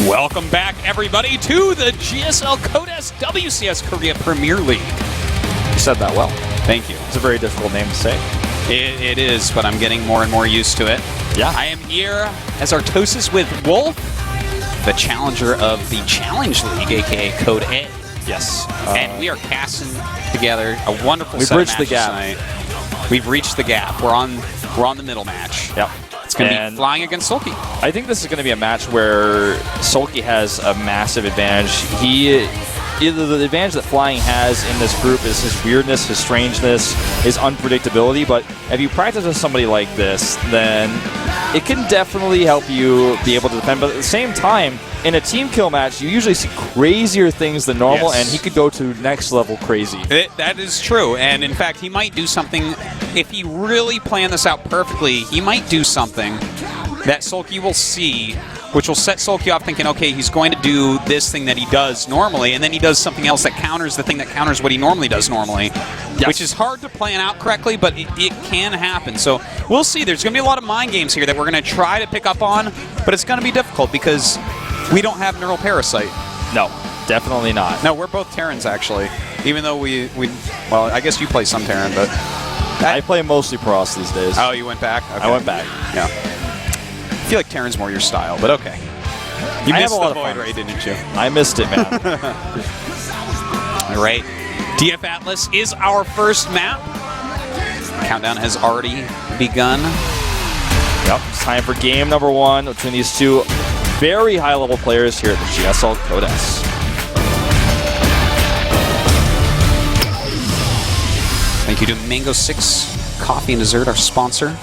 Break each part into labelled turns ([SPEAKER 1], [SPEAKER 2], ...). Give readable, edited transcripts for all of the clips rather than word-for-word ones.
[SPEAKER 1] Welcome back, everybody, to the GSL Kodes WCS Korea Premier League.
[SPEAKER 2] You said that well.
[SPEAKER 1] Thank you.
[SPEAKER 2] It's a very difficult name to say.
[SPEAKER 1] It is, but I'm getting more and more used to it.
[SPEAKER 2] Yeah.
[SPEAKER 1] I am here as Artosis with Wolf, the challenger of the Challenge League, aka Code A.
[SPEAKER 2] Yes.
[SPEAKER 1] And we are casting together a wonderful
[SPEAKER 2] We've
[SPEAKER 1] set
[SPEAKER 2] bridged
[SPEAKER 1] of
[SPEAKER 2] the
[SPEAKER 1] matches
[SPEAKER 2] gap.
[SPEAKER 1] tonight. We've reached the gap. We're on the middle match.
[SPEAKER 2] Yep.
[SPEAKER 1] It's going to be flying against Soulkey.
[SPEAKER 2] I think this is going to be a match where Soulkey has a massive advantage. Either the advantage that Flying has in this group is his weirdness, his strangeness, his unpredictability, but if you practice with somebody like this, then it can definitely help you be able to defend. But at the same time, in a team kill match, you usually see crazier things than normal,
[SPEAKER 1] Yes.
[SPEAKER 2] and he could go to next level crazy.
[SPEAKER 1] That is true, and in fact, he might do something, if he really planned this out perfectly, he might do something that Soulkey will see, which will set Soulkey off thinking, okay, he's going to do this thing that he does normally, and then he does something else that counters the thing that counters what he normally does normally,
[SPEAKER 2] Yes.
[SPEAKER 1] which is hard to plan out correctly, but it can happen. So we'll see. There's going to be a lot of mind games here that we're going to try to pick up on, but it's going to be difficult because we don't have Neural Parasite.
[SPEAKER 2] No, definitely not.
[SPEAKER 1] No, we're both Terrans, actually, even though we well, I guess you play some Terran, but...
[SPEAKER 2] I play mostly Pross these days.
[SPEAKER 1] Oh, you went back? Okay.
[SPEAKER 2] I went back.
[SPEAKER 1] Yeah. I feel like Terran's more your style, but okay. You
[SPEAKER 2] I
[SPEAKER 1] missed
[SPEAKER 2] have a lot
[SPEAKER 1] the
[SPEAKER 2] of
[SPEAKER 1] Void
[SPEAKER 2] fun.
[SPEAKER 1] Ray, didn't you?
[SPEAKER 2] I missed it, man.
[SPEAKER 1] All right. DF Atlas is our first map. Countdown has already begun.
[SPEAKER 2] Yep, it's time for game number one between these two very high-level players here at the GSL Kodes.
[SPEAKER 1] Thank you to MANGOSIX Coffee and Dessert, our sponsor.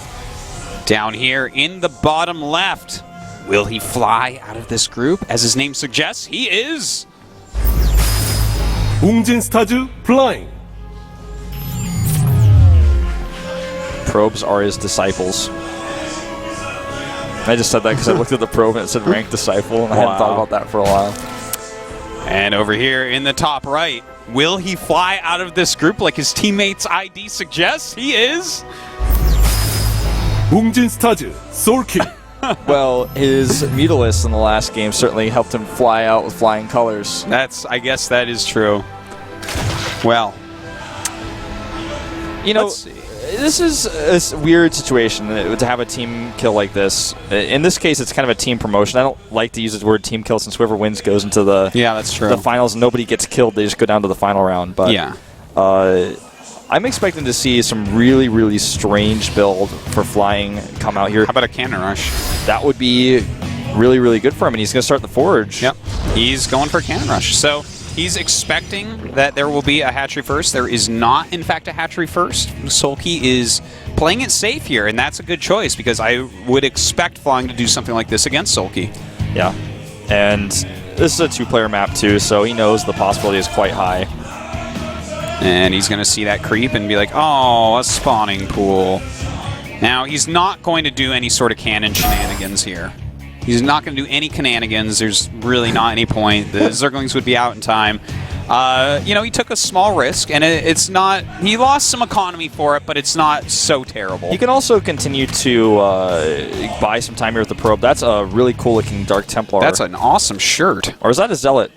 [SPEAKER 1] Down here in the bottom left, will he fly out of this group? As his name suggests, he is...
[SPEAKER 3] 웅진스타즈 플라잉.
[SPEAKER 2] Probes are his disciples. I just said that because I looked at the probe and it said rank disciple, and I hadn't thought about that for a while.
[SPEAKER 1] And over here in the top right, will he fly out of this group like his teammate's ID suggests? He is...
[SPEAKER 3] 웅진스타즈 Soulkey.
[SPEAKER 2] Well, his Mutalisk in the last game certainly helped him fly out with flying colors.
[SPEAKER 1] I guess that is true. Well,
[SPEAKER 2] You know,
[SPEAKER 1] let's see.
[SPEAKER 2] this is a weird situation to have a team kill like this. In this case, it's kind of a team promotion. I don't like to use the word team kill since whoever wins goes into the
[SPEAKER 1] Yeah, that's true.
[SPEAKER 2] the finals. Nobody gets killed. They just go down to the final round. But
[SPEAKER 1] Yeah.
[SPEAKER 2] I'm expecting to see some really, really strange build for Flying come out here.
[SPEAKER 1] How about a cannon rush?
[SPEAKER 2] That would be really, really good for him, and he's going to start the Forge.
[SPEAKER 1] Yep. He's going for a cannon rush. So he's expecting that there will be a hatchery first. There is not, in fact, a hatchery first. Soulkey is playing it safe here, and that's a good choice because I would expect Flying to do something like this against Soulkey.
[SPEAKER 2] Yeah. And this is a two-player map, too, so he knows the possibility is quite high.
[SPEAKER 1] And he's going to see that creep and be like, oh, a spawning pool. Now, he's not going to do any sort of cannon shenanigans here. He's not going to do any shenanigans. There's really not any point. The Zerglings would be out in time. You know, he took a small risk, and it's not... He lost some economy for it, but it's not so terrible.
[SPEAKER 2] He can also continue to buy some time here with the Probe. That's a really cool-looking Dark Templar.
[SPEAKER 1] That's an awesome shirt.
[SPEAKER 2] Or is that a Zealot?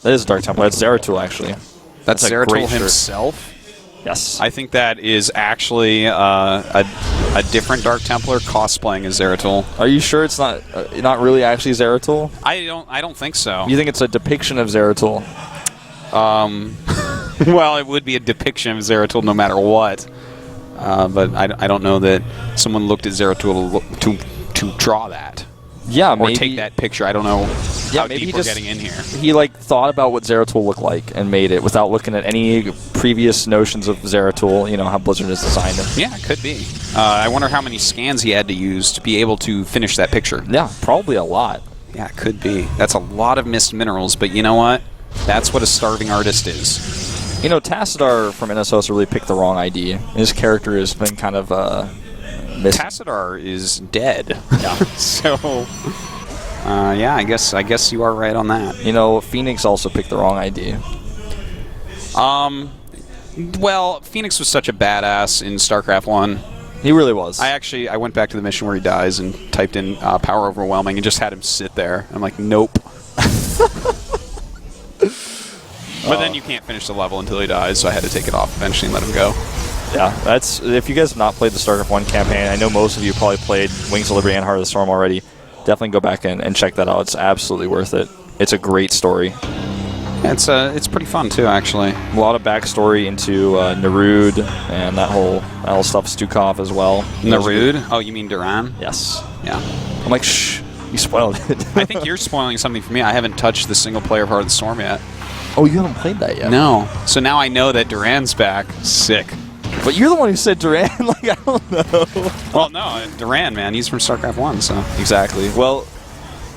[SPEAKER 2] That is a Dark Templar. That's Zeratul, actually.
[SPEAKER 1] That's
[SPEAKER 2] a great
[SPEAKER 1] Zeratul
[SPEAKER 2] shirt.
[SPEAKER 1] himself.
[SPEAKER 2] Yes.
[SPEAKER 1] I think that is actually a different Dark Templar cosplaying as Zeratul.
[SPEAKER 2] Are you sure it's not really actually Zeratul?
[SPEAKER 1] I don't think so.
[SPEAKER 2] You think it's a depiction of Zeratul?
[SPEAKER 1] Well, it would be a depiction of Zeratul no matter what. But I don't know that someone looked at Zeratul to draw that.
[SPEAKER 2] Yeah,
[SPEAKER 1] Or
[SPEAKER 2] maybe.
[SPEAKER 1] take that picture. I don't know
[SPEAKER 2] Yeah,
[SPEAKER 1] how
[SPEAKER 2] maybe
[SPEAKER 1] deep
[SPEAKER 2] he
[SPEAKER 1] we're
[SPEAKER 2] just-
[SPEAKER 1] getting in here.
[SPEAKER 2] He thought about what Zeratul looked like and made it without looking at any previous notions of Zeratul. You know how Blizzard has designed him.
[SPEAKER 1] Yeah, it could be. I wonder how many scans he had to use to be able to finish that picture.
[SPEAKER 2] Yeah, probably a lot.
[SPEAKER 1] Yeah, it could be. That's a lot of missed minerals, but you know what? That's what a starving artist is.
[SPEAKER 2] You know, Tassadar from NSOS really picked the wrong ID. His character has been kind of missing.
[SPEAKER 1] Tassadar is dead.
[SPEAKER 2] Yeah.
[SPEAKER 1] So, yeah, I guess you are right on that.
[SPEAKER 2] You know, Phoenix also picked the wrong ID.
[SPEAKER 1] Well, Phoenix was such a badass in StarCraft 1.
[SPEAKER 2] He really was.
[SPEAKER 1] I went back to the mission where he dies and typed in power overwhelming and just had him sit there. I'm like, nope. But then you can't finish the level until he dies, so I had to take it off eventually and let him go.
[SPEAKER 2] Yeah, that's if you guys have not played the StarCraft 1 campaign, I know most of you probably played Wings of Liberty and Heart of the Storm already. Definitely go back and check that out. It's absolutely worth it. It's a great story.
[SPEAKER 1] Yeah, it's pretty fun too, actually.
[SPEAKER 2] A lot of backstory into Nerud and that whole stuff, Stukov as well.
[SPEAKER 1] Nerud? Oh, you mean Duran?
[SPEAKER 2] Yes.
[SPEAKER 1] Yeah.
[SPEAKER 2] I'm like, shh, you spoiled it.
[SPEAKER 1] I think you're spoiling something for me. I haven't touched the single player of Heart of the Storm yet.
[SPEAKER 2] Oh, you haven't played that yet?
[SPEAKER 1] No. So now I know that Duran's back. Sick.
[SPEAKER 2] But you're the one who said Duran. Like, I don't know.
[SPEAKER 1] Well, no, Duran, man. He's from StarCraft 1, so.
[SPEAKER 2] Exactly. Well,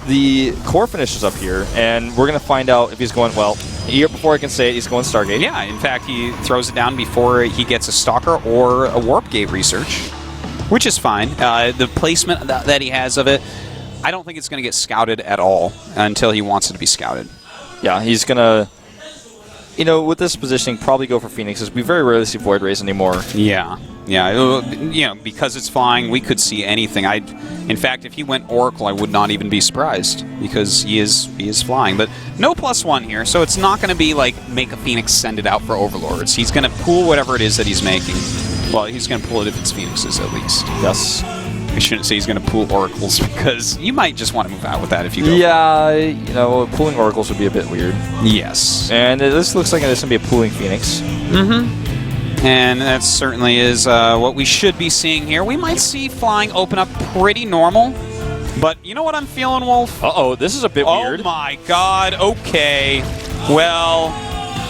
[SPEAKER 2] the core finishes up here, and we're going to find out if he's going, well, here before I can say it, he's going Stargate.
[SPEAKER 1] Yeah, in fact, he throws it down before he gets a Stalker or a Warp Gate research, which is fine. The placement that he has of it, I don't think it's going to get scouted at all until he wants it to be scouted.
[SPEAKER 2] Yeah, he's going to, you know, with this positioning, probably go for Phoenixes. We very rarely see Void Rays anymore.
[SPEAKER 1] Yeah. Yeah, you know, because it's flying, we could see anything. In fact, if he went Oracle, I would not even be surprised because he is flying. But no +1 here, so it's not going to be like make a Phoenix, send it out for Overlords. He's going to pool whatever it is that he's making. Well, he's going to pool it if it's Phoenixes at least.
[SPEAKER 2] Yes.
[SPEAKER 1] I shouldn't say he's going to pool Oracles because you might just want to move out with that if you go.
[SPEAKER 2] Yeah, you know, pooling Oracles would be a bit weird.
[SPEAKER 1] Yes.
[SPEAKER 2] And this looks like it's going to be a pooling Phoenix.
[SPEAKER 1] Mm-hmm. And that certainly is what we should be seeing here. We might see flying open up pretty normal. But you know what I'm feeling, Wolf?
[SPEAKER 2] Uh-oh, this is a bit weird.
[SPEAKER 1] Oh my god, okay. Well,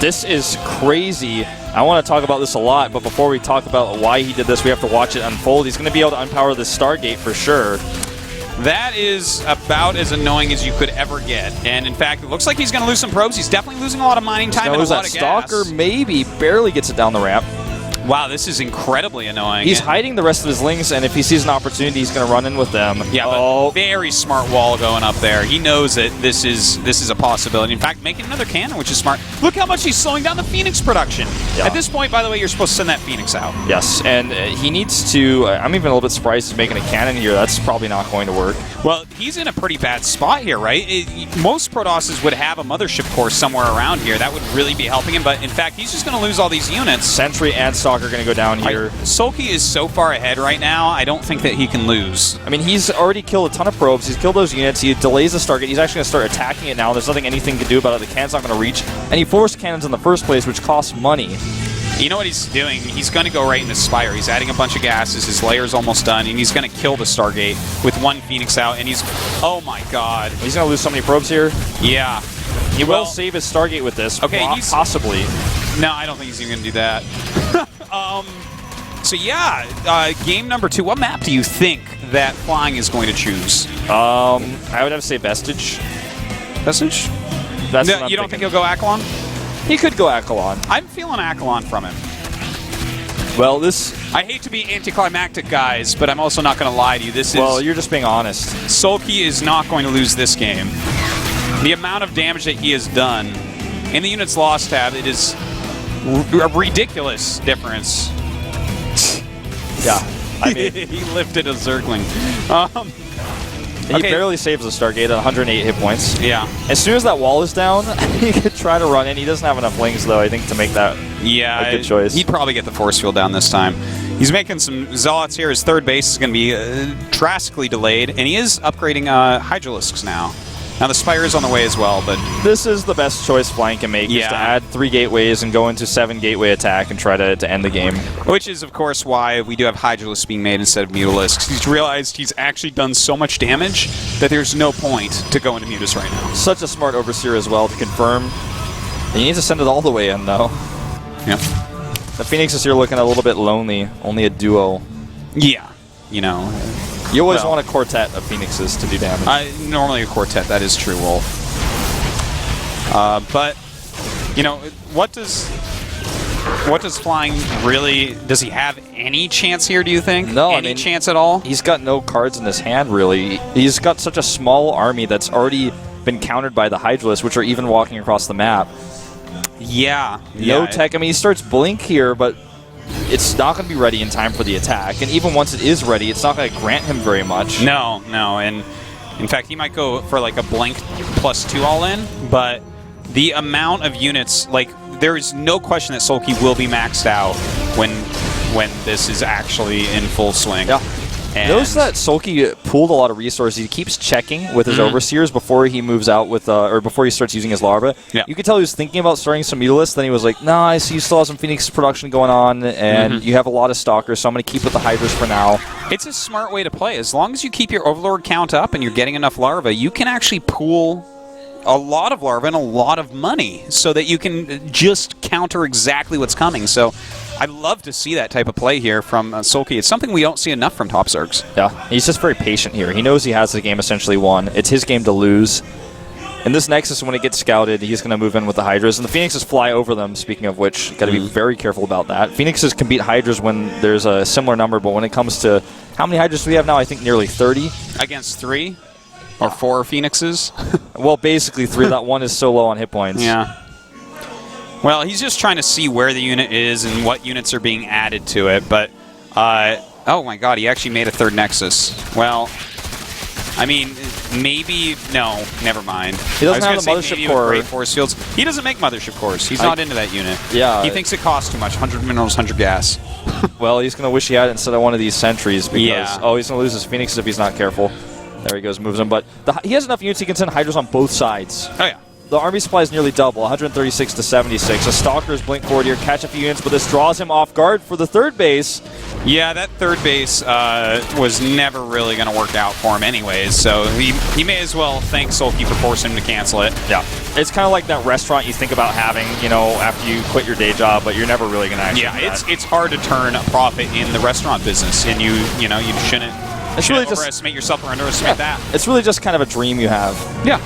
[SPEAKER 2] this is crazy. I want to talk about this a lot, but before we talk about why he did this, we have to watch it unfold. He's going to be able to unpower this Stargate for sure.
[SPEAKER 1] that is about as annoying as you could ever get. And in fact, it looks like he's going to lose some probes. He's definitely losing a lot of mining time and a lot of gas.
[SPEAKER 2] Stalker maybe barely gets it down the ramp.
[SPEAKER 1] Wow, this is incredibly annoying.
[SPEAKER 2] He's hiding the rest of his links, and if he sees an opportunity, he's going to run in with them.
[SPEAKER 1] Yeah, but very smart wall going up there. He knows that this is a possibility. In fact, making another cannon, which is smart. Look how much he's slowing down the Phoenix production.
[SPEAKER 2] Yeah.
[SPEAKER 1] At this point, by the way, you're supposed to send that Phoenix out.
[SPEAKER 2] Yes, and he needs to... I'm even a little bit surprised he's making a cannon here. That's probably not going to work.
[SPEAKER 1] Well, he's in a pretty bad spot here, right? Most Protosses would have a mothership core somewhere around here. That would really be helping him, but in fact, he's just going to lose all these units.
[SPEAKER 2] Sentry and Stalker are going to go down here.
[SPEAKER 1] Soulkey is so far ahead right now, I don't think that he can lose.
[SPEAKER 2] I mean, he's already killed a ton of probes. He's killed those units. He delays the Stargate. He's actually going to start attacking it now. There's nothing anything can do about it. The cannon's not going to reach. And he forced cannons in the first place, which costs money.
[SPEAKER 1] You know what he's doing? He's going to go right into Spire. He's adding a bunch of gases. His layer's almost done, and he's going to kill the Stargate with one Phoenix out, and he's... Oh, my God.
[SPEAKER 2] He's going to lose so many probes here.
[SPEAKER 1] Yeah.
[SPEAKER 2] He will save his Stargate with this.
[SPEAKER 1] Okay,
[SPEAKER 2] possibly.
[SPEAKER 1] No, I don't think he's even going to do that. So, yeah, game number 2. What map do you think that Flying is going to choose?
[SPEAKER 2] I would have to say Vestige.
[SPEAKER 1] Vestige?
[SPEAKER 2] That's
[SPEAKER 1] No, you don't think he'll go Akalon?
[SPEAKER 2] He could go Akalon.
[SPEAKER 1] I'm feeling Akalon from him.
[SPEAKER 2] Well, this...
[SPEAKER 1] I hate to be anticlimactic, guys, but I'm also not going to lie to you. This is...
[SPEAKER 2] Well, you're just being honest.
[SPEAKER 1] Soulkey is not going to lose this game. The amount of damage that he has done in the units lost tab, it is a ridiculous difference.
[SPEAKER 2] Yeah. I mean,
[SPEAKER 1] he lifted a Zergling.
[SPEAKER 2] He barely saves the Stargate at 108 hit points.
[SPEAKER 1] Yeah.
[SPEAKER 2] As soon as that wall is down, he could try to run in. He doesn't have enough lings, though, I think, to make that a good choice.
[SPEAKER 1] He'd probably get the force field down this time. He's making some Zealots here. His third base is going to be drastically delayed, and he is upgrading Hydralisks now. Now, the Spire is on the way as well, but...
[SPEAKER 2] This is the best choice Flying can make, is to add 3 gateways and go into 7 gateway attack and try to end the game.
[SPEAKER 1] Which is, of course, why we do have Hydralisks being made instead of Mutalisks. He's realized he's actually done so much damage that there's no point to go into Mutus right now.
[SPEAKER 2] Such a smart Overseer as well to confirm. And you need to send it all the way in, though.
[SPEAKER 1] Yep.
[SPEAKER 2] The Phoenix is here looking a little bit lonely. Only a duo.
[SPEAKER 1] Yeah. You know...
[SPEAKER 2] You always want a quartet of Phoenixes to do damage.
[SPEAKER 1] Normally a quartet, that is true, Wolf. But, you know, what does Flying really... Does he have any chance here, do you think?
[SPEAKER 2] No,
[SPEAKER 1] Any chance at all?
[SPEAKER 2] He's got no cards in his hand, really. He's got such a small army that's already been countered by the Hydralisks, which are even walking across the map.
[SPEAKER 1] Yeah.
[SPEAKER 2] No tech. I mean, he starts Blink here, but... It's not going to be ready in time for the attack, and even once it is ready, it's not going to grant him very much.
[SPEAKER 1] No, and In fact, he might go for like a Blink +2 all-in, but the amount of units, like, there is no question that Soulkey will be maxed out when this is actually in full swing.
[SPEAKER 2] Yeah.
[SPEAKER 1] And
[SPEAKER 2] notice that Soulkey pooled a lot of resources. He keeps checking with his overseers before he moves out with, or before he starts using his larva.
[SPEAKER 1] Yeah.
[SPEAKER 2] You could tell he was thinking about starting some Mutalisks. Then he was like, "Nah, I see you still have some Phoenix production going on, and you have a lot of Stalkers, so I'm going to keep with the Hydras for now."
[SPEAKER 1] It's a smart way to play. As long as you keep your Overlord count up and you're getting enough larvae, you can actually pool a lot of larvae and a lot of money so that you can just counter exactly what's coming. So I'd love to see that type of play here from Soulkey. It's something we don't see enough from top Zergs.
[SPEAKER 2] Yeah, he's just very patient here. He knows he has the game essentially won. It's his game to lose. In this Nexus, when it gets scouted, he's going to move in with the Hydras, and the Phoenixes fly over them, speaking of which. Got to be very careful about that. Phoenixes can beat Hydras when there's a similar number, but when it comes to how many Hydras do we have now? I think nearly 30.
[SPEAKER 1] Against 3 or 4 Phoenixes?
[SPEAKER 2] Well, basically 3. That one is so low on hit points.
[SPEAKER 1] Yeah. Well, he's just trying to see where the unit is and what units are being added to it, but, oh my god, he actually made a 3rd Nexus. Well, I mean, maybe, no, never mind.
[SPEAKER 2] He doesn't have the
[SPEAKER 1] maybe
[SPEAKER 2] Mothership
[SPEAKER 1] with
[SPEAKER 2] Core.
[SPEAKER 1] Great Force Fields. He doesn't make Mothership Cores. He's not into that unit.
[SPEAKER 2] Yeah.
[SPEAKER 1] He thinks it costs too much, 100 minerals, 100 gas.
[SPEAKER 2] Well, he's going to wish he had it instead of one of these sentries because,
[SPEAKER 1] Yeah.
[SPEAKER 2] oh, he's going to lose his Phoenixes if he's not careful. There he goes, moves them, but he has enough units he can send Hydras on both sides.
[SPEAKER 1] Oh, yeah.
[SPEAKER 2] The army supply is nearly double, 136 to 76. The Stalkers blink forward here, catch a few units, but this draws him off guard for the 3rd base.
[SPEAKER 1] Yeah, that 3rd base was never really going to work out for him anyways, so he may as well thank Soulkey for forcing him to cancel it.
[SPEAKER 2] Yeah. It's kind of like that restaurant you think about having, you know, after you quit your day job, but you're never really going to actually do that.
[SPEAKER 1] It's hard to turn a profit in the restaurant business, and you shouldn't
[SPEAKER 2] really just
[SPEAKER 1] overestimate yourself or underestimate that.
[SPEAKER 2] It's really just kind of a dream you have.
[SPEAKER 1] Yeah.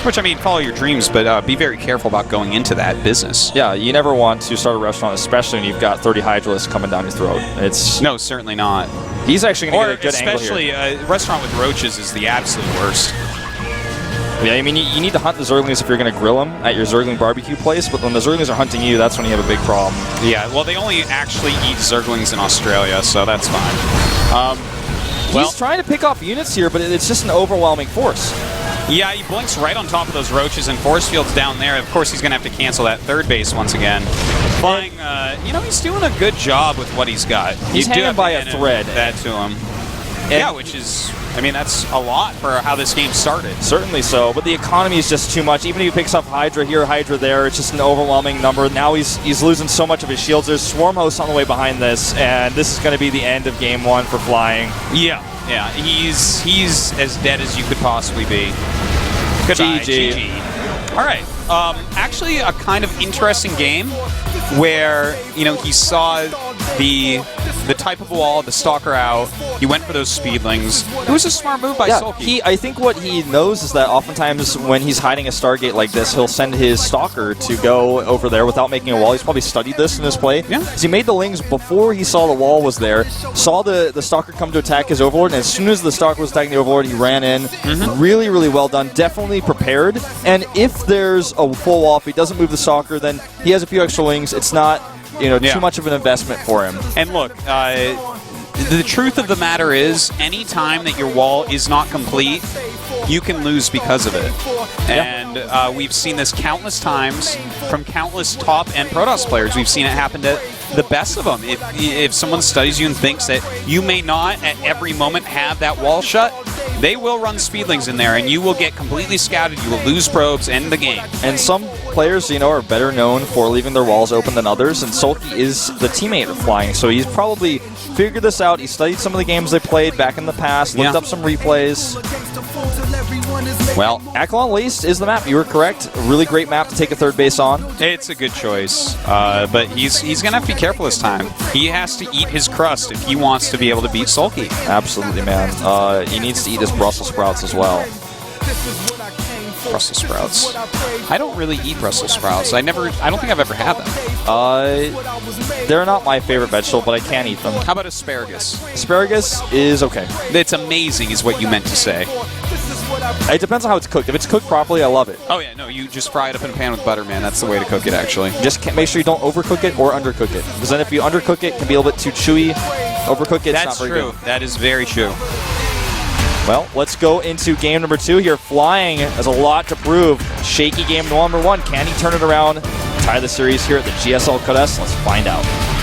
[SPEAKER 1] Which, I mean, follow your dreams, but be very careful about going into that business.
[SPEAKER 2] Yeah, you never want to start a restaurant, especially when you've got 30 Hydralisks coming down your throat.
[SPEAKER 1] No, certainly not.
[SPEAKER 2] He's actually going to get a good angle
[SPEAKER 1] especially
[SPEAKER 2] here.
[SPEAKER 1] a restaurant with roaches is the absolute worst.
[SPEAKER 2] Yeah, I mean, you need to hunt the Zerglings if you're going to grill them at your Zergling barbecue place, but when the Zerglings are hunting you, that's when you have a big problem.
[SPEAKER 1] Yeah, well, they only actually eat Zerglings in Australia, so that's fine.
[SPEAKER 2] He's trying to pick off units here, but it's just an overwhelming force.
[SPEAKER 1] Yeah, he blinks right on top of those roaches and force fields down there. Of course, he's going to have to cancel that 3rd base once again. Flying, he's doing a good job with what he's got.
[SPEAKER 2] He's hanging by a thread.
[SPEAKER 1] That to him. Yeah, which is, I mean, that's a lot for how this game started.
[SPEAKER 2] Certainly so, but the economy is just too much. Even if he picks up Hydra here, Hydra there, it's just an overwhelming number. Now he's losing so much of his shields. There's Swarm Hosts on the way behind this, and this is going to be the end of Game 1 for Flying.
[SPEAKER 1] Yeah, he's as dead as you could possibly be. Goodbye, GG. All right. Actually, a kind of interesting game where, he saw the type of wall, the Stalker out. He went for those Speedlings. It was a smart move by Soulkey.
[SPEAKER 2] I think what he knows is that oftentimes when he's hiding a Stargate like this, he'll send his Stalker to go over there without making a wall. He's probably studied this in his play.
[SPEAKER 1] Yeah.
[SPEAKER 2] Because he made the Lings before he saw the wall was there, saw the Stalker come to attack his Overlord, and as soon as the Stalker was attacking the Overlord, he ran in. Really, really well done. Definitely prepared. And if there's a full wall, if he doesn't move the Stalker, then he has a few extra Lings. It's not too much of an investment for him.
[SPEAKER 1] And look, the truth of the matter is, any time that your wall is not complete, you can lose because of it. And we've seen this countless times from countless top-end Protoss players. We've seen it happen to the best of them. If someone studies you and thinks that you may not at every moment have that wall shut, they will run Speedlings in there, and you will get completely scouted. You will lose probes, end the game.
[SPEAKER 2] And some players, are better known for leaving their walls open than others, and Soulkey is the teammate of Flying, so he's probably figured this out. He studied some of the games they played back in the past, looked up some replays. Well, Akalon Least is the map. You were correct. A really great map to take a 3rd base on.
[SPEAKER 1] It's a good choice, but he's going to have to be careful this time. He has to eat his crust if he wants to be able to beat Soulkey.
[SPEAKER 2] Absolutely, man. He needs to eat his Brussels sprouts as well.
[SPEAKER 1] Brussels sprouts. I don't really eat Brussels sprouts. I don't think I've ever had them.
[SPEAKER 2] They're not my favorite vegetable, but I can eat them.
[SPEAKER 1] How about asparagus?
[SPEAKER 2] Asparagus is okay.
[SPEAKER 1] It's amazing is what you meant to say.
[SPEAKER 2] It depends on how it's cooked. If it's cooked properly, I love it.
[SPEAKER 1] Oh yeah, no, you just fry it up in a pan with butter, man. That's the way to cook it, actually.
[SPEAKER 2] Just make sure you don't overcook it or undercook it. Because then if you undercook it, it can be a little bit too chewy. Overcook it, it's not very good.
[SPEAKER 1] That's true. That is very true.
[SPEAKER 2] Well, let's go into game number 2 here. Flying has a lot to prove. Shaky game number 1. Can he turn it around? Tie the series here at the GSL Korea? Let's find out.